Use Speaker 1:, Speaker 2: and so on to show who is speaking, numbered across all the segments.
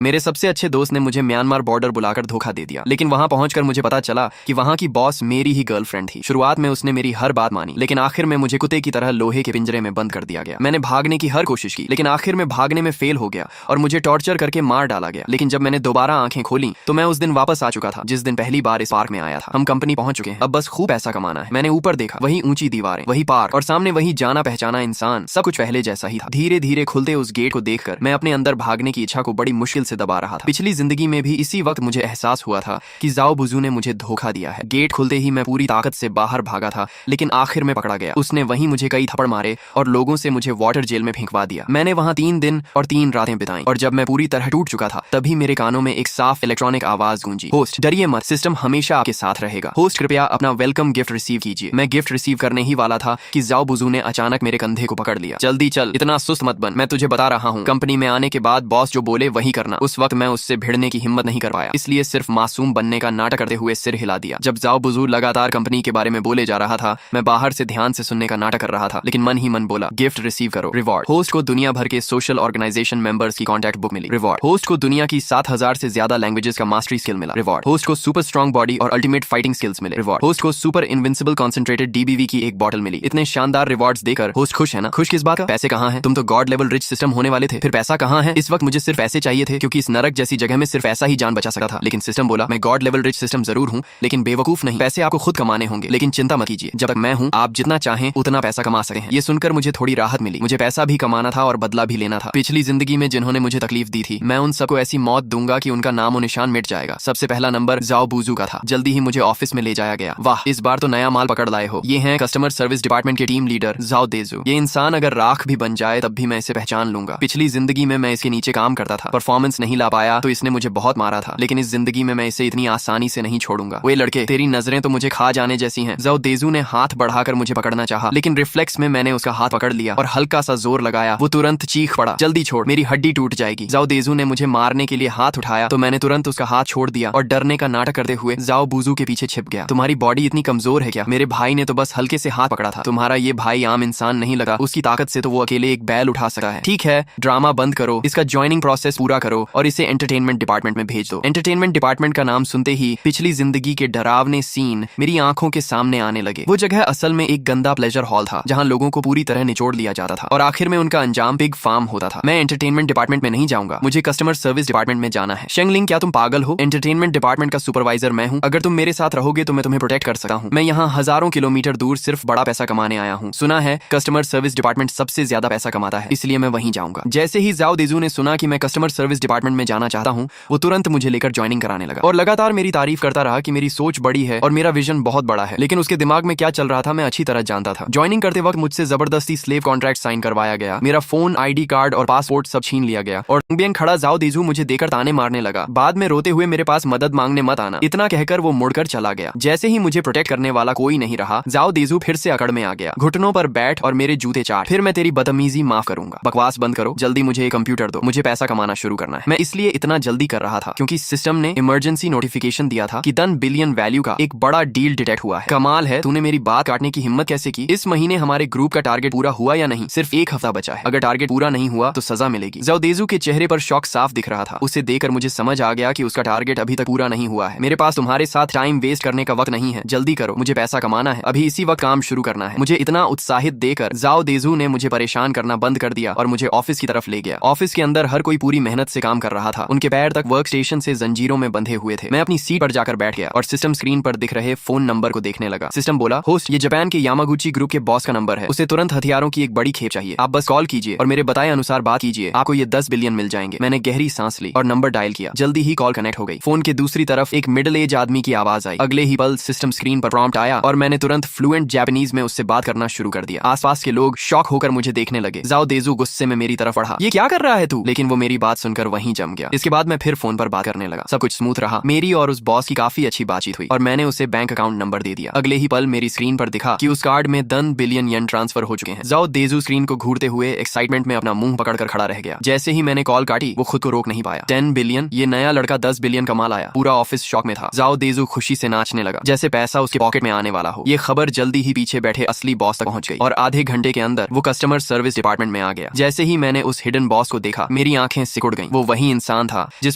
Speaker 1: मेरे सबसे अच्छे दोस्त ने मुझे म्यांमार बॉर्डर बुलाकर धोखा दे दिया, लेकिन वहां पहुंचकर मुझे पता चला कि वहां की बॉस मेरी ही गर्लफ्रेंड थी। शुरुआत में उसने मेरी हर बात मानी, लेकिन आखिर में मुझे कुत्ते की तरह लोहे के पिंजरे में बंद कर दिया गया। मैंने भागने की हर कोशिश की, लेकिन आखिर में भागने में फेल हो गया और मुझे टॉर्चर करके मार डाला गया। लेकिन जब मैंने दोबारा आंखें खोली तो मैं उस दिन वापस आ चुका था जिस दिन पहली बार इस पार्क में आया था। हम कंपनी पहुंच चुके हैं, अब बस खूब पैसा कमाना है। मैंने ऊपर देखा, वही ऊंची दीवारें, वही पार्क और सामने वही जाना पहचाना इंसान। सब कुछ पहले जैसा ही था। धीरे धीरे खुलते उस गेट को देखकर मैं अपने अंदर भागने की इच्छा को बड़ी मुश्किल से दबा रहा था। पिछली जिंदगी में भी इसी वक्त मुझे एहसास हुआ था कि जाओ बुजू ने मुझे धोखा दिया है। गेट खुलते ही मैं पूरी ताकत से बाहर भागा था, लेकिन आखिर में पकड़ा गया। उसने वहीं मुझे कई थप्पड़ मारे और लोगों से मुझे वाटर जेल में फेंकवा दिया। मैंने वहां 3 दिन और 3 रातें बिताई और जब मैं पूरी तरह टूट चुका था तभी मेरे कानों में एक साफ इलेक्ट्रॉनिक आवाज गूंजी, होस्ट डरिए मत, सिस्टम हमेशा आपके साथ रहेगा। होस्ट कृपया अपना वेलकम गिफ्ट रिसीव कीजिए। मैं गिफ्ट रिसीव करने ही वाला था कि जाओ बुजू ने अचानक मेरे कंधे को पकड़ लिया। जल्दी चल, इतना सुस्त मत बन, मैं तुझे बता रहा हूँ। कंपनी में आने के बाद बॉस जो बोले वही करना। उस वक्त मैं उससे भिड़ने की हिम्मत नहीं कर पाया, इसलिए सिर्फ मासूम बनने का नाटक करते हुए सिर हिला दिया। जब जाओ बुजू लगातार कंपनी के बारे में बोले जा रहा था, मैं बाहर से ध्यान से सुनने का नाटक कर रहा था, लेकिन मन ही मन बोला, गिफ्ट रिसीव करो, रिवॉर्ड। होस्ट को दुनिया भर के सोशल ऑर्गेनाइजेशन मेंबर्स की कॉन्टैक्ट बुक मिली, रिवॉर्ड। होस्ट को दुनिया की 7000 से ज्यादा लैंग्वेजेस का मास्टरी स्किल मिला, रिवॉर्ड। होस्ट को सुपर स्ट्रॉन्ग बॉडी और अल्टीमेट फाइटिंग स्किल्स मिले, रिवॉर्ड। होस्ट को सुपर इनविंसिबल कॉन्सेंट्रेटेड डीबीवी की एक बॉटल मिली। इतने शानदार रिवॉर्ड्स देकर होस्ट खुश है ना? खुश किस बात का? पैसे कहाँ हैं? तुम तो गॉड लेवल रिच सिस्टम होने वाले थे, फिर पैसा कहाँ है? इस वक्त मुझे सिर्फ पैसे चाहिए थे, क्योंकि इस नरक जैसी जगह में सिर्फ ऐसा ही जान बचा सकता था। लेकिन सिस्टम बोला, मैं गॉड लेवल रिच सिस्टम जरूर हूँ, लेकिन बेवकूफ नहीं। पैसे आपको खुद कमाने होंगे, लेकिन चिंता मत कीजिए, जब तक मैं हूँ आप जितना चाहें उतना पैसा कमा सकते हैं। ये सुनकर मुझे थोड़ी राहत मिली। मुझे पैसा भी कमाना था और बदला भी लेना था। पिछली जिंदगी में जिन्होंने मुझे तकलीफ दी थी, मैं उन सबको ऐसी मौत दूंगा कि उनका नामो निशान मिट जाएगा। सबसे पहला नंबर जाओ बुजू का था। जल्दी ही मुझे ऑफिस में ले जाया गया। वाह, इस बार तो नया माल पकड़ लाए हो। ये हैं कस्टमर सर्विस डिपार्टमेंट के टीम लीडर जाओ देजू। ये इंसान अगर राख भी बन जाए तब भी मैं इसे पहचान लूंगा। पिछली जिंदगी में मैं इसके नीचे काम करता था, परफॉर्मेंस नहीं ला पाया तो इसने मुझे बहुत मारा था, लेकिन इस जिंदगी में मैं इसे इतनी आसानी से नहीं छोड़ूंगा। वे लड़के, तेरी नजरें तो मुझे खा जाने जैसी हैं। जाओ देजू ने हाथ बढ़ाकर मुझे पकड़ना चाहा, लेकिन रिफ्लेक्स में मैंने उसका हाथ पकड़ लिया और हल्का सा जोर लगाया। वो तुरंत चीख पड़ा, जल्दी छोड़, मेरी हड्डी टूट जाएगी। जाओ देजू ने मुझे मारने के लिए हाथ उठाया तो मैंने तुरंत उसका हाथ छोड़ दिया और डरने का नाटक करते हुए जाओ बुजू के पीछे छिप गया। तुम्हारी बॉडी इतनी कमजोर है क्या? मेरे भाई ने तो बस हल्के से हाथ पकड़ा था। तुम्हारा ये भाई आम इंसान नहीं लगा, उसकी ताकत से तो वो अकेले एक बैल उठा सकता है। ठीक है, ड्रामा बंद करो, इसका ज्वाइनिंग प्रोसेस पूरा करो और इसे एंटरटेनमेंट डिपार्टमेंट में भेज दो। एंटरटेनमेंट डिपार्टमेंट का नाम सुनते ही पिछली जिंदगी के डरावने सीन मेरी आंखों के सामने आने लगे। वो जगह असल में एक गंदा प्लेजर हॉल था जहां लोगों को पूरी तरह निचोड़ लिया जाता था और आखिर में उनका अंजाम पिग फार्म होता था। मैं एंटरटेनमेंट डिपार्टमेंट में नहीं जाऊंगा, मुझे कस्टमर सर्विस डिपार्टमेंट में जाना है। शेंगलिंग, क्या तुम पागल हो? एंटरटेनमेंट डिपार्टमेंट का सुपरवाइजर मैं हूँ। अगर तुम मेरे साथ रहोगे तो मैं तुम्हें प्रोटेक्ट कर सकता हूँ। मैं यहाँ हजारों किलोमीटर दूर सिर्फ बड़ा पैसा कमाने आया हूँ। सुना है कस्टमर सर्विस डिपार्टमेंट सबसे ज्यादा पैसा कमाता है, इसलिए मैं वहीं जाऊंगा। जैसे ही जाओ देजू ने सुना कि मैं कस्टमर सर्विस डिपार्टमेंट में जाना चाहता हूँ, वो तुरंत मुझे लेकर ज्वाइनिंग कराने लगा और लगातार मेरी तारीफ करता रहा कि मेरी सोच बड़ी है और मेरा विजन बहुत बड़ा है। लेकिन उसके दिमाग में क्या चल रहा था मैं अच्छी तरह जानता था। ज्वाइनिंग करते वक्त मुझसे जबरदस्ती स्लेव कॉन्ट्रैक्ट साइन करवाया गया। मेरा फोन, आईडी कार्ड और पासपोर्ट सब छीन लिया गया और बेंग खड़ा जाओ देजू मुझे देकर ताने मारने लगा। बाद में रोते हुए मेरे पास मदद मांगने मत आना, इतना कहकर वो मुड़कर चला गया। जैसे ही मुझे प्रोटेक्ट करने वाला कोई नहीं रहा, जाओ देजू फिर से अकड़ में आ गया। घुटनों पर बैठ और मेरे जूते चाट, फिर मैं तेरी बदतमीजी माफ करूंगा। बकवास बंद करो, जल्दी मुझे एक कंप्यूटर दो, मुझे पैसा कमाना शुरू करना है। मैं इसलिए इतना जल्दी कर रहा था क्योंकि सिस्टम ने इमरजेंसी नोटिफिकेशन दिया था कि 10 बिलियन वैल्यू का एक बड़ा डील डिटेक्ट हुआ है। कमाल है, तूने मेरी बात काटने की हिम्मत कैसे की? इस महीने हमारे ग्रुप का टारगेट पूरा हुआ या नहीं? सिर्फ 1 हफ्ता बचा है, अगर टारगेट पूरा नहीं हुआ तो सजा मिलेगी। जाओ देजू के चेहरे पर शौक साफ दिख रहा था। उसे देखकर मुझे समझ आ गया कि उसका टारगेट अभी तक पूरा नहीं हुआ है। मेरे पास तुम्हारे साथ टाइम वेस्ट करने का वक्त नहीं है, जल्दी करो, मुझे पैसा कमाना है, अभी इसी वक्त काम शुरू करना है। मुझे इतना उत्साहित देकर जाओ देजू ने मुझे परेशान करना बंद कर दिया और मुझे ऑफिस की तरफ ले गया। ऑफिस के अंदर हर कोई पूरी मेहनत से काम कर रहा था। उनके पैर तक वर्क स्टेशन से जंजीरों में बंधे हुए थे। मैं अपनी सीट पर जाकर बैठ गया और सिस्टम स्क्रीन पर दिख रहे फोन नंबर को देखने लगा। सिस्टम बोला, होस्ट ये जापान के यामागुची ग्रुप के बॉस का नंबर है, उसे तुरंत हथियारों की एक बड़ी खेप चाहिए। आप बस कॉल कीजिए और मेरे बताए अनुसार बात कीजिए, आपको ये 10 बिलियन मिल जाएंगे। मैंने गहरी सांस ली और नंबर डायल किया। जल्दी ही कॉल कनेक्ट हो गई। फोन के दूसरी तरफ एक मिडिल एज आदमी की आवाज आई। अगले ही पल सिस्टम स्क्रीन पर प्रॉम्प्ट आया और मैंने तुरंत फ्लुएंट जापानीज में उससे बात करना शुरू कर दिया। आसपास के लोग शॉक होकर मुझे देखने लगे। जाओ देजू गुस्से में मेरी तरफ बढ़ा, ये क्या कर रहा है तू? लेकिन वो मेरी बात सुनकर वहीं जम गया। इसके बाद मैं फिर फोन पर बात करने लगा। सब कुछ स्मूथ रहा। मेरी और उस बॉस की काफी अच्छी बातचीत हुई और मैंने उसे बैंक अकाउंट नंबर दे दिया। अगले ही पल मेरी स्क्रीन पर दिखा कि उस कार्ड में 10 बिलियन येन ट्रांसफर हो चुके हैं। जाओ देजू स्क्रीन को घूरते हुए एक्साइटमेंट में अपना मुंह पकड़कर खड़ा रह गया। जैसे ही मैंने कॉल काटी वो खुद को रोक नहीं पाया। 10 बिलियन, ये नया लड़का 10 बिलियन कमा लाया। पूरा ऑफिस शॉक में था। जाओ देजू खुशी से नाचने लगा जैसे पैसा उसके पॉकेट में आने वाला हो। ये खबर जल्दी ही पीछे बैठे असली बॉस तक पहुंच गई और आधे घंटे के अंदर वो कस्टमर सर्विस डिपार्टमेंट में आ गया। जैसे ही मैंने उस हिडन बॉस को देखा मेरी आंखें सिकुड़ गईं। वो वही इंसान था जिस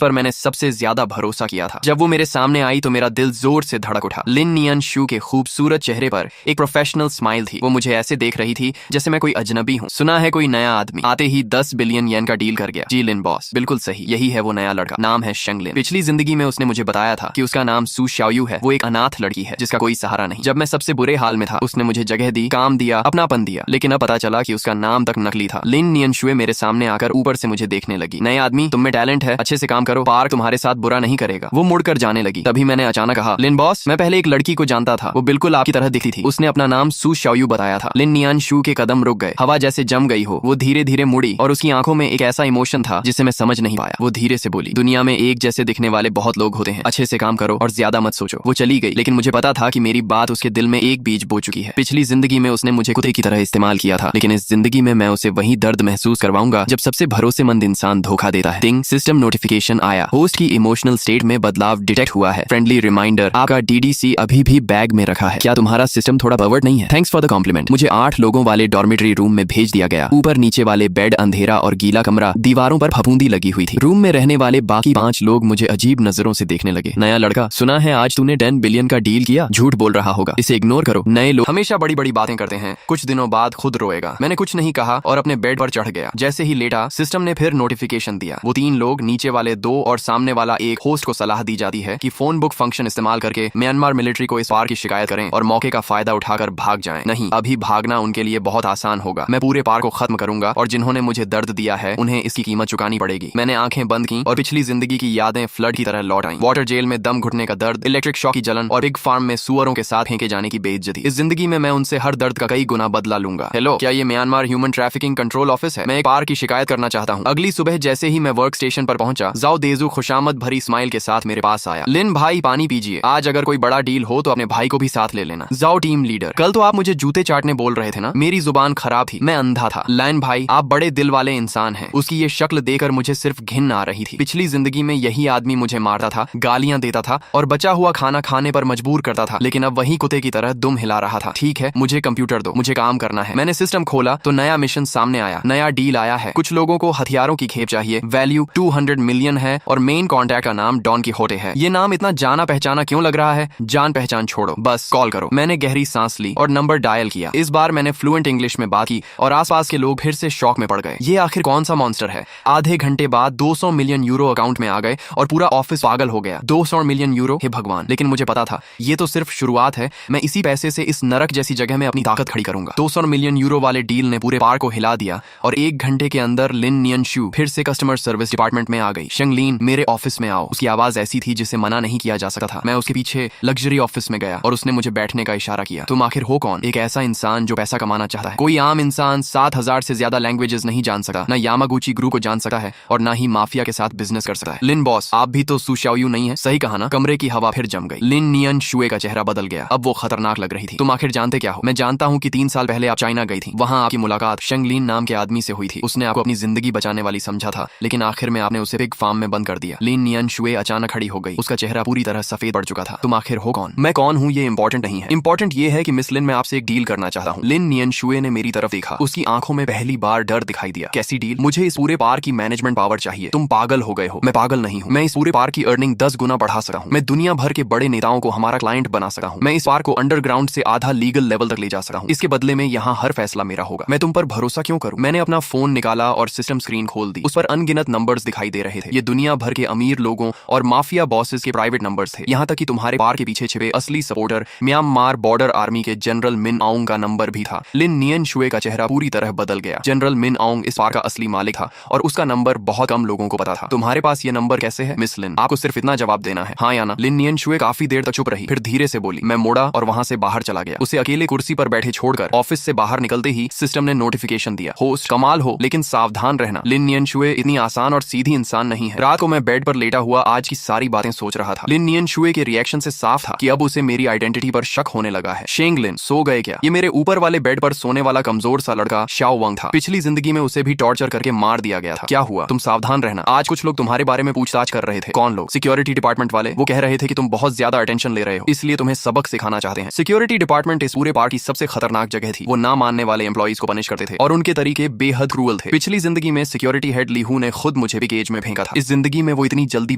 Speaker 1: पर मैंने सबसे ज्यादा भरोसा किया था। जब वो मेरे सामने आई तो मेरा दिल जोर से धड़क उठा। लिन नियन शू के खूबसूरत चेहरे पर एक प्रोफेशनल स्माइल थी। वो मुझे ऐसे देख रही थी जैसे मैं कोई अजनबी हूँ। सुना है कोई नया आदमी आते ही 10 बिलियन येन का डील कर गया। जी लिन बॉस, बिल्कुल सही, यही है वो नया लड़का। नाम है शेंग लिन। पिछली जिंदगी में उसने मुझे बताया था कि उसका नाम सू शाओयू है। वो एक अनाथ लड़की है जिसका कोई सहारा नहीं। जब मैं सबसे बुरे हाल में था उसने मुझे जगह दी, काम दिया, अपनापन दिया। लेकिन अब पता चला कि उसका नाम तक नकली था। लिन नियन शुए मेरे सामने आकर ऊपर से मुझे देखने लगी। नए आदमी, तुम में टैलेंट है, अच्छे से काम करो, पार्क तुम्हारे साथ बुरा नहीं करेगा। वो मुड़कर जाने लगी। तभी मैंने अचानक कहा, लिन बॉस, मैं पहले एक लड़की को जानता था, वो बिल्कुल आपकी तरह दिखती थी। उसने अपना नाम सू शाओयू बताया था। लिन नियन शू के कदम रुक गए। हवा जैसे जम गई हो। वो धीरे धीरे मुड़ी और उसकी आंखों में एक ऐसा इमोशन था जिसे मैं समझ नहीं पाया। वो धीरे से बोली, दुनिया में एक जैसे दिखने वाले बहुत लोग होते हैं, अच्छे से काम करो और ज्यादा मत सोचो। वो चली गई, लेकिन मुझे पता था कि मेरी बात उसके दिल में एक बीज बो चुकी है। पिछली जिंदगी में उसने मुझे कुत्ते की तरह इस्तेमाल किया था, लेकिन इस जिंदगी में मैं उसे वही दर्द महसूस करवाऊंगा जब सबसे भरोसेमंद इंसान धोखा देता है। टिंग, सिस्टम नोटिफिकेशन आया। होस्ट की इमोशनल स्टेट में बदलाव डिटेक्ट हुआ है। फ्रेंडली रिमाइंडर, आपका डीडीसी अभी भी बैग में रखा है। क्या तुम्हारा सिस्टम थोड़ा परवर्ट नहीं है? Thanks for the compliment. मुझे 8 लोगों वाले डॉर्मेटरी रूम में भेज दिया गया। ऊपर नीचे वाले बेड अंधेरा और गीला कमरा, दीवारों पर फफूंदी लगी हुई थी। रूम में रहने वाले बाकी 5 लोग मुझे अजीब नजरों से देखने लगे। नया लड़का, सुना है आज तूने 10 बिलियन का डील किया। झूठ बोल रहा होगा, इसे इग्नोर करो। नए लोग हमेशा बड़ी बड़ी बातें करते हैं, कुछ दिनों बाद खुद रोएगा। मैंने कुछ नहीं कहा और अपने बेड पर चढ़ गया। जैसे ही लेटा, सिस्टम ने फिर नोटिफिकेशन दिया। वो 3 लोग, नीचे वाले 2 और सामने वाला एक होस्ट को सलाह दी जाती है कि फोन बुक फंक्शन इस्तेमाल करके म्यांमार मिलिट्री को इस पार की शिकायत करें और मौके का फायदा उठाकर भाग जाएं। नहीं, अभी भागना उनके लिए बहुत आसान होगा। मैं पूरे पार को खत्म करूंगा और जिन्होंने मुझे दर्द दिया है उन्हें इसकी कीमत चुकानी पड़ेगी। मैंने आंखें बंद की और पिछली जिंदगी की यादें फ्लड की तरह लौट आईं। वाटर जेल में दम घुटने का दर्द, इलेक्ट्रिक शॉक की जलन और बिग फार्म में सुअरों के साथ फेंके जाने की बेइज्जती। इस जिंदगी में मैं उनसे हर दर्द का कई गुना बदला लूंगा। हेलो, क्या ये Myanmar human trafficking control office है? मैं एक पार की शिकायत करना चाहता हूँ। अगली सुबह जैसे ही मैं वर्क स्टेशन पर पहुंचा, जाओ देजू खुशामद भरी स्माइल के साथ मेरे पास आया। लिन भाई, पानी पीजिए। आज अगर कोई बड़ा डील हो तो अपने भाई को भी साथ ले लेना। जाओ टीम लीडर, कल तो आप मुझे जूते चाटने बोल रहे थे ना? मेरी जुबान खराब थी, मैं अंधा था। लाइन भाई, आप बड़े दिल वाले इंसान हैं। उसकी ये शक्ल देखकर मुझे सिर्फ घिन आ रही थी। पिछली जिंदगी में यही आदमी मुझे मारता था, गालियां देता था और बचा हुआ खाना खाने पर मजबूर करता था, लेकिन अब वही कुत्ते की तरह दुम हिला रहा था। ठीक है, मुझे कंप्यूटर दो, मुझे काम करना है। मैंने सिस्टम खोला तो नया मिशन सामने आया, नया डील आया है। कुछ लोगों को हथियारों की खेप चाहिए, वैल्यू 200 मिलियन है और मेन कॉन्टैक्ट का नाम डॉन कीहोटे है। ये नाम इतना जाना पहचाना क्यों लग रहा है? जान पहचान छोड़ो, बस कॉल करो। मैंने गहरी सांस ली और नंबर डायल किया। इस बार मैंने फ्लुएंट इंग्लिश में बात की और आसपास के लोग फिर से शॉक में पड़ गए। ये आखिर कौन सा मॉन्स्टर है? आधे घंटे बाद 200 मिलियन यूरो अकाउंट में आ गए और पूरा ऑफिस पागल हो गया। 200 मिलियन यूरो, हे भगवान! लेकिन मुझे पता था ये तो सिर्फ शुरुआत है। मैं इसी पैसे से इस नरक जैसी जगह में अपनी ताकत खड़ी करूंगा। 200 मिलियन यूरो वाले डील ने पूरे पार को हिला दिया और 1 घंटे के अंदर लिन नियन शू फिर से कस्टमर सर्विस डिपार्टमेंट में आ गई। शेंग लिन, मेरे ऑफिस में आओ। उसकी आवाज ऐसी थी जिसे मना नहीं किया जा सकता था। मैं उसके पीछे लग्जरी ऑफिस में गया और उसने मुझे बैठने का इशारा किया। तुम आखिर हो कौन? एक ऐसा इंसान जो पैसा कमाना चाहता है। कोई आम इंसान 7000 से ज्यादा लैंग्वेजेस नहीं जान सकता, ना यामागुची ग्रुप को जान सकता है और ना ही माफिया के साथ बिजनेस कर सकता है। लिन बॉस, आप भी तो सू शाओयू नहीं है? सही कहा ना? कमरे की हवा फिर जम गई। लिन नियन शुए का चेहरा बदल गया। अब वो खतरनाक लग रही थी। तुम आखिर जानते क्या हो? मैं जानता हूँ कि 3 साल पहले आप चाइना गई थी। वहाँ आपकी मुलाकात शेंग लिन नाम के आदमी से हुई थी। उसने आपको अपनी जिंदगी बचाने वाली समझा था, लेकिन आखिर में आपने उसे पिग फार्म में बंद कर दिया। लिन नियन शुए अचानक खड़ी हो गई। उसका चेहरा पूरी तरह सफेद पड़ चुका था। तुम आखिर हो कौन? मैं कौन हूँ ये इंपॉर्टेंट नहीं है। इंपॉर्टेंट ये है कि मिस लिन, मैं आपसे एक डील करना चाहता हूँ। लिन नियन शुए ने मेरी तरफ देखा। उसकी आंखों में पहली बार डर दिखाई दिया। कैसी डील? मुझे इस पूरे पार की मैनेजमेंट पावर चाहिए। तुम पागल हो गए हो? मैं पागल नहीं हूँ। मैं इस पूरे पार की अर्निंग 10 गुना बढ़ा सकता हूँ। मैं दुनिया भर के बड़े नेताओं को हमारा क्लाइंट बना सकता हूँ। मैं इस पार को अंडरग्राउंड से आधा लीगल लेवल तक ले जा सकता हूँ। इसके बदले में यहाँ हर फैसला मेरा होगा। मैं तुम पर भरोसा क्यों करूँ? मैंने अपना फोन निकाला और सिस्टम स्क्रीन खोल दी। उस पर अनगिनत नंबर्स दिखाई दे रहे थे। ये दुनिया भर के अमीर लोगों और माफिया बॉसेस के प्राइवेट नंबर्स थे। यहाँ तक कि तुम्हारे पार के पीछे छिपे असली सपोर्टर म्यांमार बॉर्डर आर्मी के जनरल मिन आउंग का नंबर भी था। लिन नियन शुए का चेहरा पूरी तरह बदल गया। जनरल मिन आउंग इस पार का असली मालिक था और उसका नंबर बहुत कम लोगों को पता था। तुम्हारे पास ये नंबर कैसे है? मिस लिन, आपको सिर्फ इतना जवाब देना है, हाँ या ना। लिन नियन शुए काफी देर तक चुप रही, फिर धीरे से बोली। मैं मुड़ा और वहां से बाहर चला गया। उसे अकेले कुर्सी पर बैठे छोड़कर ऑफिस से बाहर निकलते ही सिस्टम ने नोटिफिकेशन दिया। होस्ट, कमाल हो, लेकिन सावधान रहना। लिन नियन शुए इतनी आसान और सीधी इंसान नहीं है। रात को मैं बेड पर लेटा हुआ आज की सारी बातें सोच रहा था। लिन नियन शुए के रिएक्शन से साफ था कि अब उसे मेरी आइडेंटिटी पर शक होने लगा है। शेंग लिन, सो गए क्या? ये मेरे ऊपर वाले बेड पर सोने वाला कमजोर सा लड़का शाओ वंग था। पिछली जिंदगी में उसे भी टॉर्चर करके मार दिया गया था। क्या हुआ? तुम सावधान रहना। आज कुछ लोग तुम्हारे बारे में पूछताछ कर रहे थे। कौन लोग? सिक्योरिटी डिपार्टमेंट वाले। वो कह रहे थे कि तुम बहुत ज्यादा अटेंशन ले रहे हो, इसलिए तुम्हें सबक सिखाना चाहते हैं। सिक्योरिटी डिपार्टमेंट इस पूरे पार की सबसे खतरनाक जगह थी। वो ना मानने वाले एम्प्लॉइज को पनिश करते थे और उनके तरीके बेहद क्रूअल थे। पिछली जिंदगी में सिक्योरिटी हेड लीहू ने खुद मुझे भी केज में फेंका था। इस जिंदगी में वो इतनी जल्दी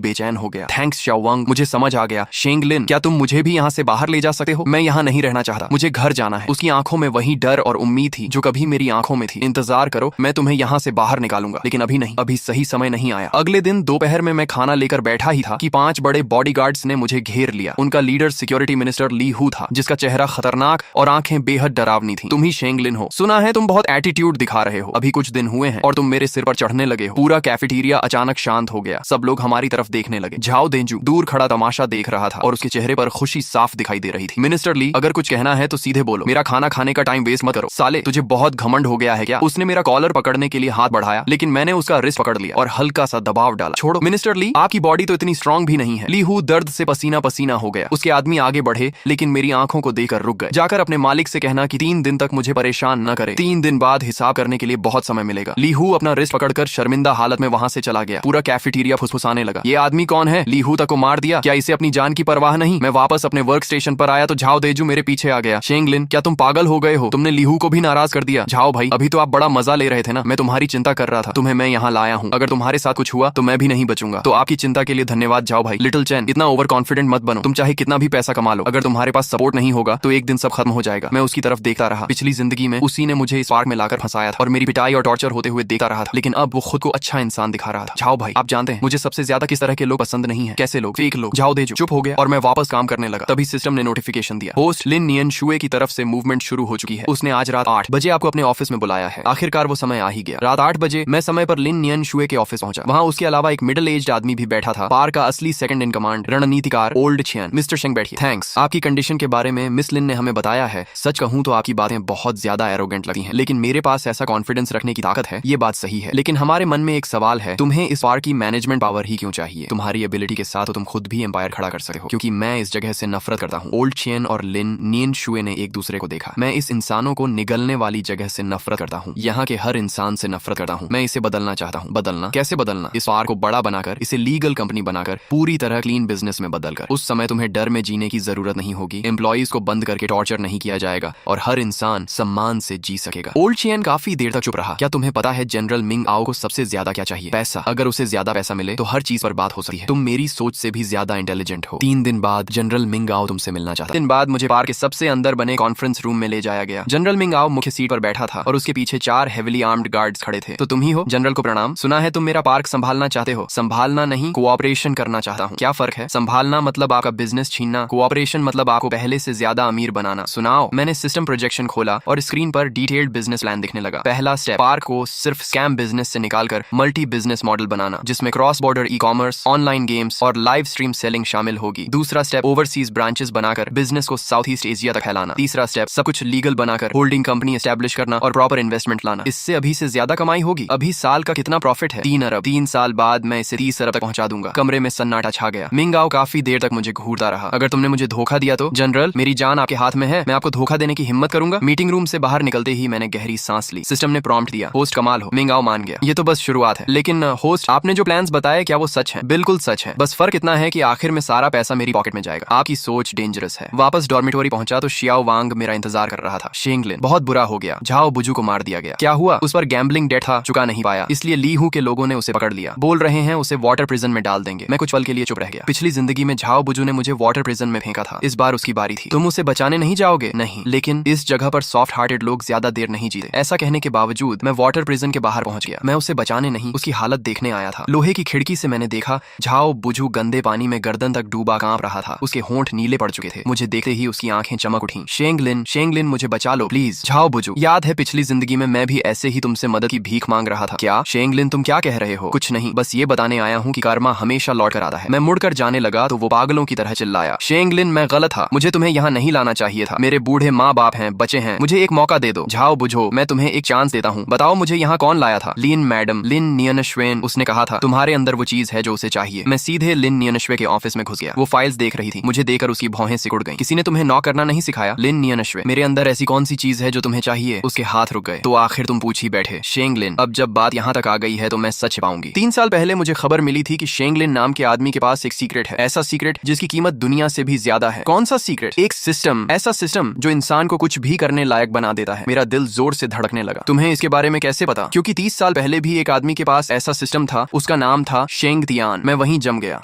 Speaker 1: बेचैन हो गया। थैंक्स शाओवांग, मुझे समझ आ गया। शेंगलिन, क्या तुम मुझे भी यहाँ से बाहर ले जा सकते हो? मैं यहाँ नहीं रहना चाहता, मुझे घर जाना है। उसकी आंखों में वही डर और उम्मीद थी जो कभी मेरी आंखों में थी। इंतजार करो, मैं तुम्हें यहाँ से बाहर निकालूंगा। लेकिन अभी नहीं, अभी सही समय नहीं आया। अगले दिन दोपहर में मैं खाना लेकर बैठा ही था कि 5 बड़े बॉडीगार्ड्स ने मुझे घेर लिया। उनका लीडर सिक्योरिटी मिनिस्टर ली हू था, जिसका चेहरा खतरनाक और आंखें बेहद डरावनी थी। तुम ही शेंगलिन हो, सुना है तुम बहुत एटीट्यूड दिखा रहे हो। अभी कुछ दिन हुए हैं और तुम मेरे सिर पर चढ़ने लगे हो। पूरा कैफेटेरिया अचानक शांत हो गया। सब लोग हमारी तरफ देखने लगे। झाओ देंजू दूर खड़ा तमाशा देख रहा था और उसके चेहरे पर खुशी साफ दिखाई दे रही थी। मिनिस्टर ली, अगर कुछ कहना है तो सीधे बोलो, मेरा खाना खाने का टाइम वेस्ट मत करो। साले, तुझे बहुत घमंड हो गया है क्या? उसने मेरा कॉलर पकड़ने के लिए हाथ बढ़ाया, लेकिन मैंने उसका रिस्ट पकड़ लिया और हल्का सा दबाव डाला। छोड़ो मिनिस्टर ली, आपकी बॉडी तो इतनी स्ट्रांग भी नहीं है। ली हू दर्द से पसीना पसीना हो गया। उसके आदमी आगे बढ़े, लेकिन मेरी आंखों को देखकर रुक गए। जाकर अपने मालिक से कहना कि 3 दिन तक मुझे परेशान न करे। 3 दिन बाद हिसाब करने के लिए बहुत समय मिलेगा। ली हू अपना रिस्ट पकड़कर शर्मिंदा हालत में वहां से चला गया। पूरा कैफेटेरिया फुसफुसाने लगा। ये आदमी कौन है? ली हू तक को मार दिया क्या? इसे अपनी जान की परवाह नहीं? मैं वापस अपने वर्क स्टेशन पर आया तो झाओ देजू मेरे पीछे आ गया। शेंगलिन, क्या तुम पागल हो गए हो? तुमने ली हू को भी नाराज कर दिया। झाओ भाई, अभी तो आप बड़ा मजा ले रहे थे ना। मैं तुम्हारी चिंता कर रहा था, तुम्हें मैं यहाँ लाया हूँ। अगर तुम्हारे साथ कुछ हुआ तो मैं भी नहीं बचूंगा। तो आपकी चिंता के लिए धन्यवाद झाओ भाई। लिटिल चैन, इतना ओवर कॉन्फिडेंट मत बनो। तुम चाहे कितना भी पैसा कमा लो, अगर तुम्हारे पास सपोर्ट नहीं होगा तो एक दिन सब खत्म हो जाएगा। मैं उसकी तरफ देखता रहा। पिछली जिंदगी में उसी ने मुझे इस पार्क में लाकर फंसाया था और मेरी पिटाई और टॉर्चर होते हुए देखता रहा था, लेकिन अब वो खुद को अच्छा इंसान दिखा रहा था। झाओ भाई, आप जानते हैं मुझे सबसे ज्यादा किस तरह के लोग पसंद नहीं है? कैसे लोग? फेक लोग। झाओ देजू चुप हो गया और मैं वापस काम करने लगा। तभी सिस्टम ने नोटिफिकेशन दिया, होस्ट लिन नियन शुए की तरफ से मूवमेंट शुरू हो चुकी है। उसने आज रात 8 बजे आपको अपने ऑफिस में बुलाया है। आखिरकार वो समय आ ही गया। रात 8 बजे मैं समय पर लिन नियन शुए के ऑफिस पहुंचा। वहां उसके अलावा एक मिडिल एज्ड आदमी भी बैठा था। पार्क का असली सेकंड इन कमांड रणनीतिकार ओल्ड छियन। मिस्टर शेंग बैठिए। थैंक्स। आपकी कंडीशन के बारे में मिस लिन ने हमें बताया है। सच कहूं तो आपकी बातें बहुत ज्यादा एरोगेंट लगती हैं, लेकिन मेरे पास ऐसा कॉन्फिडेंस रखने की ताकत है, ये बात सही है। लेकिन हमारे मन में एक सवाल है, तुम्हें इस पार्क की मैनेजमेंट पावर ही क्यों चाहिए? तुम्हारी एबिलिटी के साथ तो तुम खुद भी एम्पायर खड़ा कर सकते हो। क्योंकि मैं इस जगह से नफरत करता हूँ। ओल्ड छियन और लिन नियन शुए ने एक दूसरे को देखा। मैं इस इंसानों को निगलने वाली जगह से नफरत करता हूँ। यहाँ के हर इंसान से नफरत करता हूँ। मैं इसे बदलना चाहता हूँ। बदलना? कैसे बदलना? इस पार्क को बड़ा बनाकर, इसे लीगल कंपनी बनाकर, पूरी तरह क्लीन बिजनेस में बदलकर। उस समय तुम्हें डर में जीने की जरूरत नहीं होगी। एम्प्लॉइज को बंद करके टॉर्चर नहीं किया जाएगा और हर इंसान सम्मान से जी सकेगा। ओल्ड छियन काफी देर तक चुप रहा। क्या तुम्हें पता है जनरल मिंग आओ को सबसे ज्यादा क्या चाहिए? पैसा। अगर उसे ज्यादा पैसा मिले तो हर चीज पर बात हो सकती है। तुम मेरी सोच से भी ज्यादा इंटेलिजेंट हो। 3 दिन बाद जनरल मिंग आओ तुमसे मिलना चाहता। दिन बाद मुझे पार्क के सबसे अंदर बने कॉन्फ्रेंस रूम में ले जाया गया। जनरल मिंग आओ मुख्य सीट पर बैठा था और उसके पीछे 4 हेविली आर्म्ड गार्ड्स खड़े थे। तो तुम ही हो? जनरल को प्रणाम। सुना है तुम मेरा पार्क संभालना चाहते हो। संभालना नहीं, कोऑपरेशन करना चाहता हूँ। क्या फर्क है? संभालना मतलब आपका बिजनेस छीनना, कोऑपरेशन मतलब आपको पहले से ज्यादा अमीर बनाना। सुनाओ। मैंने सिस्टम प्रोजेक्शन खोला और स्क्रीन पर डिटेल्ड बिजनेस प्लान दिखने लगा। पहला स्टेप, पार्क को सिर्फ स्कैम बिजनेस से निकालकर मल्टी बिजनेस मॉडल बनाना, जिसमें cross border e commerce, online games और लाइव स्ट्रीम सेलिंग शामिल होगी। दूसरा स्टेप, ओवरसीज ब्रांचेस बनाकर बिजनेस को साउथ ईस्ट एशिया तक फैलाना। तीसरा स्टेप, सब कुछ लीगल बनाकर होल्डिंग कंपनी एस्टेब्लिश करना और प्रॉपर इन्वेस्टमेंट लाना। इससे अभी से ज्यादा कमाई होगी। अभी साल का कितना प्रॉफिट है? 3 अरब। 3 साल बाद मैं इसे 30 अरब तक पहुंचा दूंगा। कमरे में सन्नाटा छा गया। मिंग आओ काफी देर तक मुझे घूरता रहा। अगर तुमने मुझे धोखा दिया तो? जनरल, मेरी जान आपके हाथ में है। मैं आपको धोखा देने की हिम्मत करूंगा? मीटिंग रूम से बाहर निकलते ही मैंने गहरी सांस ली। सिस्टम ने प्रॉम्प्ट दिया, होस्ट कमाल हो। मिंग आओ मान गया। ये तो बस शुरुआत है। लेकिन होस्ट, आपने जो प्लान्स बताए क्या वो सच है? बिल्कुल सच है। बस फर्क इतना है कि आखिर में सारा पैसा मेरी पॉकेट में जाएगा। आपकी सोच डेंजरस है। वापस डॉर्मिटोरी पहुंचा तो शियाओ वांग मेरा इंतजार कर रहा था। शेंगलिन, बहुत बुरा हो गया। झाओ बुजू को मार दिया गया। क्या हुआ? उस पर गैम्बलिंग डेट था, चुका नहीं पाया, इसलिए ली हू के लोगों ने उसे पकड़ लिया। बोल रहे हैं उसे वाटर प्रिजन में डाल देंगे। मैं कुछ पल के लिए चुप रह गया। पिछली जिंदगी में झाओ बुजू ने मुझे वाटर प्रिजन में फेंका था। इस बार उसकी बारी थी। तुम उसे बचाने नहीं जाओगे? नहीं, लेकिन इस जगह पर सॉफ्ट हार्टेड लोग ज्यादा देर नहीं जीते। ऐसा कहने के बावजूद मैं वाटर प्रिजन के बाहर पहुंच गया। मैं उसे बचाने नहीं, उसकी हालत देखने आया था। लोहे की खिड़की से मैंने देखा झाओ बुजू गंदे पानी में गर्दन तक डूबा कांप रहा था। उसके होंठ नीले पड़ चुके थे। मुझे देखते ही उसकी आंखें चमक उठी। शेंगलिन, शेंगलिन मुझे बचा लो प्लीज। झाओ बुजू, याद है पिछली जिंदगी में मैं भी ऐसे ही तुमसे मदद की भीख मांग रहा था। क्या? शेंगलिन, तुम क्या कह रहे हो? कुछ नहीं, बस ये बताने आया हूँ कि कर्मा हमेशा लौट कर आता है। मैं मुड़कर जाने लगा तो वो पागलों की तरह चिल्लाया, शेंगलिन मैं गलत था, मुझे तुम्हें यहाँ नहीं लाना चाहिए था। मेरे बूढ़े माँ बाप हैं, बच्चे हैं, मुझे एक मौका दे दो। झाओ बुझो, मैं तुम्हें एक चांस देता हूँ। बताओ मुझे यहाँ कौन लाया था? लिन मैडम, लिन नियनश्वेन। उसने कहा था तुम्हारे अंदर वो चीज है जो उसे चाहिए। मैं सीधे लिन नियनश्वे के ऑफिस में घुस गया। वो फाइल्स देख रही थी। मुझे देखकर उसकी भौहें सिकुड़ गईं। किसी ने तुम्हें नॉक करना नहीं सिखाया? लिन नियनश्वे, मेरे अंदर ऐसी कौन सी चीज है जो तुम्हें चाहिए? उसके हाथ रुक गए। तो आखिर तुम पूछ ही बैठे। शेंगलिन, अब जब बात यहाँ तक आ गई है तो मैं सच पाऊंगी। 3 साल पहले मुझे खबर मिली थी कि शेंगलिन नाम के आदमी के पास एक सीक्रेट है। ऐसा सीक्रेट जिसकी कीमत दुनिया से भी ज्यादा है। कौन सा सीक्रेट? एक सिस्टम, ऐसा सिस्टम जो इंसान को कुछ भी करने लायक बना देता है। मेरा दिल जोर से धड़कने लगा। तुम्हें इसके बारे में कैसे पता? क्योंकि 30 साल पहले भी एक आदमी के पास ऐसा सिस्टम था, उसका नाम था शेंग तियान। मैं वहीं जम गया।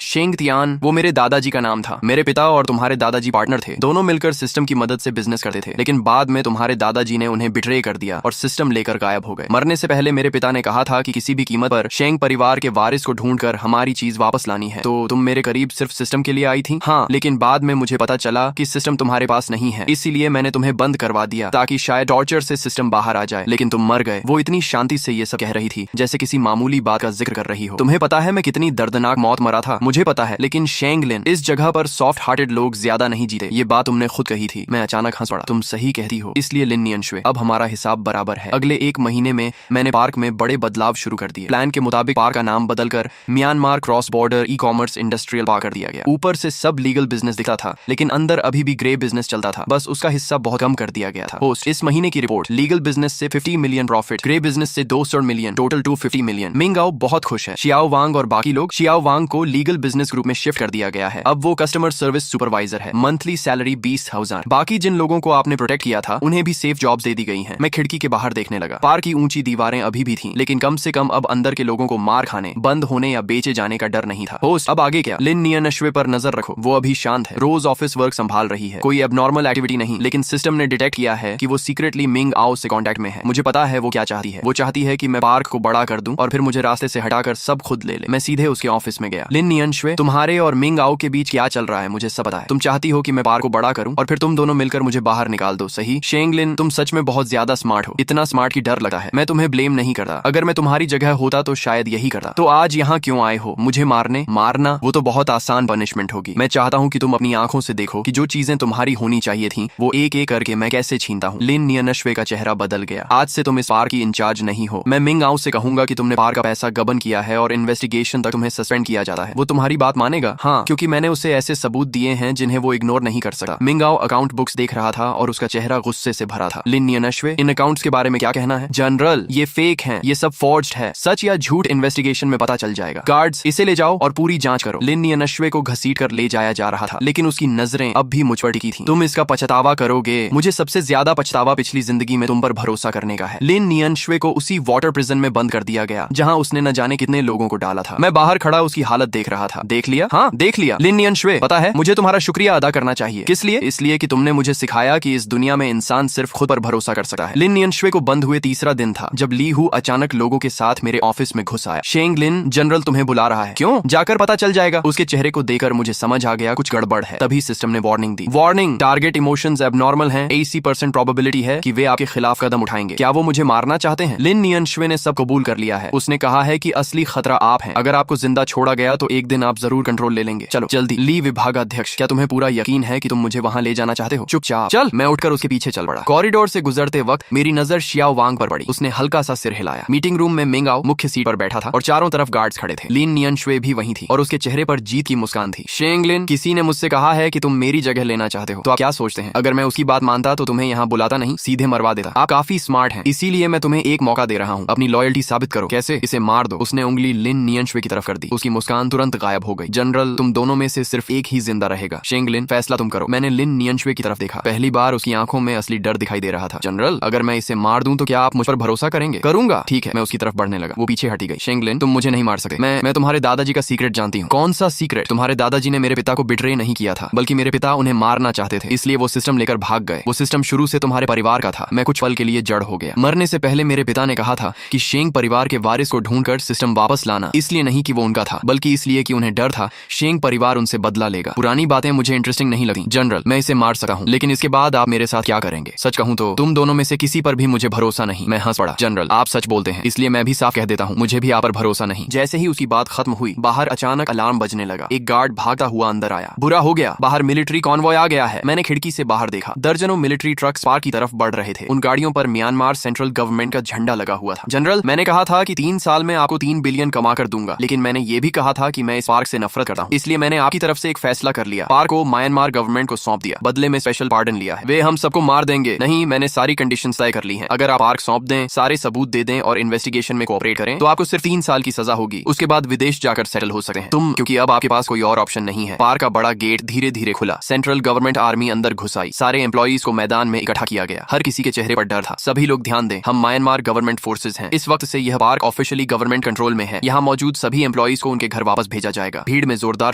Speaker 1: शेंग तियान वो मेरे दादाजी का नाम था। मेरे पिता और तुम्हारे दादाजी पार्टनर थे, दोनों मिलकर सिस्टम की मदद से बिजनेस करते थे। लेकिन बाद में तुम्हारे दादाजी ने उन्हें बिट्रे कर दिया और सिस्टम लेकर गायब हो गए। मरने से पहले मेरे पिता ने कहा था कि किसी भी कीमत पर शेंग परिवार के वारिस को ढूंढकर हमारी चीज वापस लानी है। तो तुम मेरे करीब सिर्फ सिस्टम के लिए आई थी? हाँ, लेकिन बाद में मुझे पता चला कि सिस्टम तुम्हारे पास नहीं है, इसीलिए मैंने तुम्हें बंद करवा दिया ताकि शायद टॉर्चर से सिस्टम बाहर आ जाए। लेकिन तुम मर गए। वो इतनी शांति से ये सब कह रही थी जैसे किसी मामूली बात का जिक्र कर रही हो। तुम्हें पता है मैं कितनी दर्दनाक मौत मरा था? मुझे पता है, लेकिन शेंग लिन, इस जगह पर सॉफ्ट हार्टेड लोग ज्यादा नहीं जीते। ये बात तुमने खुद कही थी। मैं अचानक हंस पड़ा। तुम सही कहती हो। इसलिए लिन नियनशुए, अब हमारा हिसाब बराबर है। अगले 1 महीने में मैंने पार्क में बड़े बदलाव शुरू कर दिए। प्लान के मुताबिक पार्क का नाम बदलकर Myanmar cross border e commerce industrial park कर दिया गया। ऊपर से सब लीगल बिजनेस दिखता था, लेकिन अंदर अभी भी ग्रे बिजनेस चलता था। बस उसका हिस्सा बहुत कम कर दिया गया था। पोस्ट इस महीने की रिपोर्ट, लीगल बिजनेस से 50 मिलियन प्रॉफिट, ग्रे बिजनेस से 200 मिलियन, टोटल 250 मिलियन। मिंगाओ बहुत खुश है। शियाओ वांग और बाकी लोग, शियाओ वांग को लीगल बिजनेस ग्रुप में शिफ्ट कर दिया गया है। अब वो कस्टमर सर्विस सुपरवाइजर है। Monthly salary 20,000। बाकी जिन लोगों को आपने प्रोटेक्ट किया था उन्हें भी सेफ जॉब्स दे दी गई हैं। मैं खिड़की के बाहर देखने लगा। पार्क की ऊंची दीवारें अभी भी थीं, लेकिन कम से कम अब अंदर के लोगों को मार खाने, बंद होने या बेचे जाने का डर नहीं था। होस्ट, अब आगे क्या? लिन नियनशुए पर नजर रखो। वो अभी शांत है, रोज ऑफिस वर्क संभाल रही है। कोई एबनॉर्मल एक्टिविटी नहीं, लेकिन सिस्टम ने डिटेक्ट किया है कि वो सीक्रेटली मिंग आओ से कांटेक्ट में है। मुझे पता है वो क्या चाहती है। वो चाहती है कि मैं पार्क को बड़ा कर दूं और फिर मुझे रास्ते से हटाकर सब खुद ले ले। मैं सीधे उसके ऑफिस में गया। लिन नियनशुए, तुम्हारे और मिंग आओ के बीच क्या चल रहा है मुझे सब पता है। तुम चाहती हो कि मैं पार्क को बड़ा करूं और फिर तुम दोनों मिलकर मुझे बाहर निकाल दो, सही? शेंग लिन, तुम सच में बहुत ज्यादा स्मार्ट हो। इतना स्मार्ट की डर लगता है। मैं तुम्हें ब्लेम नहीं करता। अगर मैं तुम्हारी जगह होता तो शायद यही करता। तो आज यहाँ क्यों आए हो? मुझे मारने? मारना वो तो बहुत आसान पनिशमेंट होगी। मैं चाहता हूँ कि तुम अपनी आंखों से देखो कि जो चीजें तुम्हारी होनी चाहिए थी वो एक एक करके मैं कैसे छीनता हूँ। लिन नियनशुए का चेहरा बदल गया। आज से तुम इस पार्क की इंचार्ज नहीं हो। मैं मिंग आओ से कहूंगा कि तुमने पार्क का पैसा गबन किया है और इन्वेस्टिगेशन तक तुम्हें सस्पेंड किया जाता है। वो तुम्हारी बात मानेगा? हाँ, क्योंकि मैंने उसे ऐसे सबूत दिए हैं जिन्हें वो इग्नोर नहीं कर सकता। मिंग आओ अकाउंट बुक्स देख रहा था और उसका चेहरा गुस्से से भरा था। लिन नियनशुए, इन अकाउंट्स के बारे में क्या कहना है? जनरल, ये फेक हैं, ये सब फॉर्ज्ड है। सच या झूठ इन्वेस्टिगेशन में पता चल जाएगा। गार्ड्स, इसे ले जाओ और पूरी जांच करो। लिन नियनशुए को घसीट कर ले जाया जा रहा था, लेकिन उसकी नजरें अब भी मुझ पर टिकी थीं। तुम इसका पछतावा करोगे। मुझे सबसे ज्यादा पछतावा पिछली जिंदगी में तुम पर भरोसा करने का है। लिन नियनशुए को उसी वाटर प्रिजन में बंद कर दिया गया जहां उसने न जाने कितने लोगों को डाला था। मैं बाहर खड़ा उसकी हालत देख रहा था। देख लिया? हाँ, देख लिया। लिन नियनशुए, पता है मुझे तुम्हारा शुक्रिया अदा करना चाहिए। किस लिए? इसलिए कि तुमने मुझे सिखाया कि इस दुनिया में इंसान सिर्फ खुद पर भरोसा कर सकता है। लिन नियनशुए को बंद हुए तीसरा दिन था जब ली हु अचानक लोगों के साथ मेरे ऑफिस में घुस आया। शेंग लिन, जनरल तुम्हें बुला रहा है। क्यों? जाकर पता चल जाएगा। उसके चेहरे को देखकर मुझे समझ आ गया कुछ गड़बड़ है। तभी सिस्टम ने वार्निंग दी। वार्निंग, टारगेट इमोशंस एबनॉर्मल हैं। 80% प्रोबेबिलिटी है कि वे आपके खिलाफ कदम उठाएंगे। क्या वो मुझे मारना चाहते हैं? लिन नियनशुए ने सब कबूल कर लिया है। उसने कहा है कि असली खतरा आप हैं। अगर आपको जिंदा छोड़ा गया तो एक दिन आप जरूर कंट्रोल ले लेंगे। चलो जल्दी। ली विभागाध्यक्ष, क्या तुम्हें पूरा यकीन है कि तुम मुझे वहां ले जाना चाहते हो? चुपचाप चल। मैं उठकर उसके पीछे चल पड़ा। कॉरिडोर से गुजरते वक्त मेरी नजर शियाओ वांग पर पड़ी। उसने हल्का सा सिर हिलाया। मीटिंग रूम में मिंग आओ मुख्य सीट पर बैठा था और चारों तरफ गार्ड्स खड़े थे। लिन नियनशुए भी वहीं थी और उसके चेहरे पर जीत की मुस्कान थी। शेंग लिन, किसी ने मुझसे कहा है कि तुम मेरी जगह लेना चाहते हो, तो आप क्या सोचते हैं? अगर मैं उसकी बात मानता तो तुम्हें यहाँ बुलाता नहीं, सीधे मरवा देता। आप काफी स्मार्ट हैं, इसीलिए मैं तुम्हें एक मौका दे रहा हूँ। अपनी लॉयल्टी साबित करो। कैसे? इसे मार दो। उसने उंगली लिन नियनशुए की तरफ कर दी। उसकी मुस्कान तुरंत गायब हो गई। जनरल, तुम दोनों में से सिर्फ एक ही जिंदा रहेगा। शेंग लिन, फैसला तुम करो। मैंने लिन नियनशुए की तरफ देखा। पहली बार उसकी आंखों में असली डर दिखाई दे रहा था। जनरल, अगर मैं इसे मार दूं तो क्या आप मुझ पर भरोसा करेंगे? करूंगा। ठीक है। मैं उसकी तरफ बढ़ने लगा। वो पीछे हटी गई। शेंग लिन, तुम मुझे नहीं मार सकते। मैं तुम्हारे दादाजी का सीक्रेट जानती हूँ। कौन सा सीक्रेट? तुम्हारे दादाजी ने मेरे पिता को बिट्रे नहीं किया था, बल्कि मेरे पिता उन्हें मारना चाहते थे, इसलिए वो सिस्टम लेकर भाग गए। वो सिस्टम शुरू से तुम्हारे परिवार का था। मैं कुछ पल के लिए जड़ हो गया। मरने से पहले मेरे पिता ने कहा था कि शेंग परिवार के वारिस को ढूंढकर सिस्टम वापस लाना, इसलिए नहीं कि वो उनका था, बल्कि इसलिए कि उन्हें डर था शेंग परिवार उनसे बदला लेगा। पुरानी बातें मुझे इंटरेस्टिंग नहीं लगती। जनरल, मैं इसे मार सकता हूँ, लेकिन इसके बाद आप मेरे साथ क्या करेंगे? सच कहूँ तो तुम दोनों में से किसी पर भी मुझे भरोसा नहीं। मैं हंस पड़ा। जनरल, आप सच बोलते हैं, इसलिए मैं भी साफ कह देता हूँ, मुझे भी आप पर भरोसा नहीं। जैसे ही उसकी बात खत्म हुई, बाहर अचानक अलार्म बजने लगा। एक गार्ड भागता हुआ अंदर आया। बुरा हो गया, बाहर मिलिट्री कॉन्वॉय आ गया है। मैंने खिड़की से बाहर देखा। दर्जनों मिलिट्री ट्रक्स पार्क की तरफ बढ़ रहे थे। उन गाड़ियों पर म्यांमार सेंट्रल गवर्नमेंट का झंडा लगा हुआ था। जनरल, मैंने कहा था कि 3 साल में आपको 3 बिलियन कमा कर दूंगा, लेकिन मैंने ये भी कहा था कि मैं इस पार्क से नफरत करता हूँ, इसलिए मैंने आपकी तरफ से एक फैसला कर लिया। पार्क को म्यांमार गवर्नमेंट को सौंप दिया। बदले में स्पेशल पार्डन लिया है। वे हम सबको मार देंगे। नहीं, मैंने सारी कंडीशंस तय कर ली हैं। अगर आप पार्क सौंप दें, सारे सबूत दे दें और इन्वेस्टिगेशन में कोऑपरेट करें तो आपको सिर्फ 3 साल की सजा होगी। उसके बाद विदेश जाकर सेटल हो सकते हैं तुम, क्योंकि अब आपके पास कोई और ऑप्शन नहीं है। पार्क का बड़ा गेट धीरे धीरे खुला। सेंट्रल गवर्नमेंट आर्मी अंदर घुस आई। सारे एम्प्लॉइज को मैदान में इकट्ठा किया गया। हर किसी के चेहरे पर डर था। सभी लोग ध्यान दें, हम म्यांमार गवर्नमेंट फोर्सेज हैं। इस वक्त से यह park officially finally government control में है। यहाँ मौजूद सभी एम्प्लॉइज को उनके घर वापस भेजा जाएगा। भीड़ में जोरदार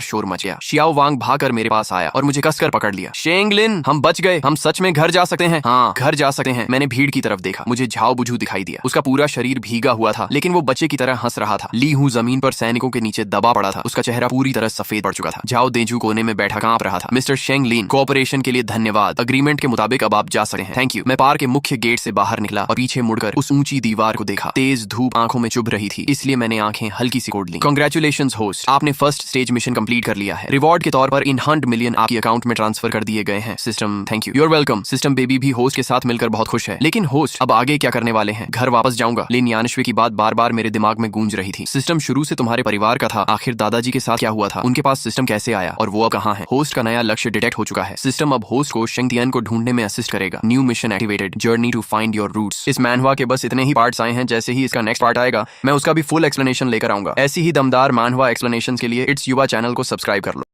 Speaker 1: शोर मच गया। शियाओ वांग भागकर मेरे पास आया और मुझे कसकर पकड़ लिया। शेंगलिन, हम बच गए, हम सच में घर जा सकते हैं। हाँ, घर जा सकते हैं। मैंने भीड़ की तरफ देखा। मुझे झाओ बुझू दिखाई दिया। उसका पूरा शरीर भीगा हुआ था, लेकिन वो बच्चे की तरह हंस रहा था। ली हूँ जमीन पर सैनिकों के नीचे दबा पड़ा था। उसका चेहरा पूरी तरह सफेद पड़ चुका था। झाओ देजू कोने में बैठा कांप रहा था। मिस्टर शेंगलिन, कोऑपरेशन के लिए धन्यवाद। अग्रीमेंट के मुताबिक अब आप जा सकते हैं। Thank you. मैं पार्क के मुख्य गेट से बाहर निकला और पीछे मुड़कर उस ऊंची दीवार को देखा। तेज धूप आंखों में चुभ रही थी, इसलिए मैंने आंखें हल्की सी कोड़ ली। कांग्रेचुलेशंस होस्ट, आपने फर्स्ट स्टेज मिशन कंप्लीट कर लिया है। रिवॉर्ड के तौर पर इन 100 मिलियन आपके अकाउंट में ट्रांसफर कर दिए गए हैं। System, thank you. You're welcome. System baby भी होस्ट के साथ मिलकर बहुत खुश है। लेकिन होस्ट, अब आगे क्या करने वाले हैं? घर वापस जाऊंगा। लेकिन यानश्वी की बात बार बार मेरे दिमाग में गूंज रही थी। सिस्टम शुरू से तुम्हारे परिवार का था, आखिर दादाजी के साथ क्या हुआ था? उनके पास सिस्टम कैसे आया और वो अब कहाँ है? होस्ट का नया लक्ष्य डिटेक्ट हो चुका है। सिस्टम अब होस्ट को शेंगतियन को ढूंढने में असिस्ट करेगा। New mission activated, journey to find your roots. इस मैनहवा के बस इतने ही पार्ट्स आए हैं। जैसे ही इसका नेक्स्ट पार्ट आएगा, मैं उसका भी फुल एक्सप्लेनेशन लेकर आऊंगा। ऐसी ही दमदार मैनहवा एक्सप्लेनेशन के लिए इट्स युवा चैनल को सब्सक्राइब कर लो।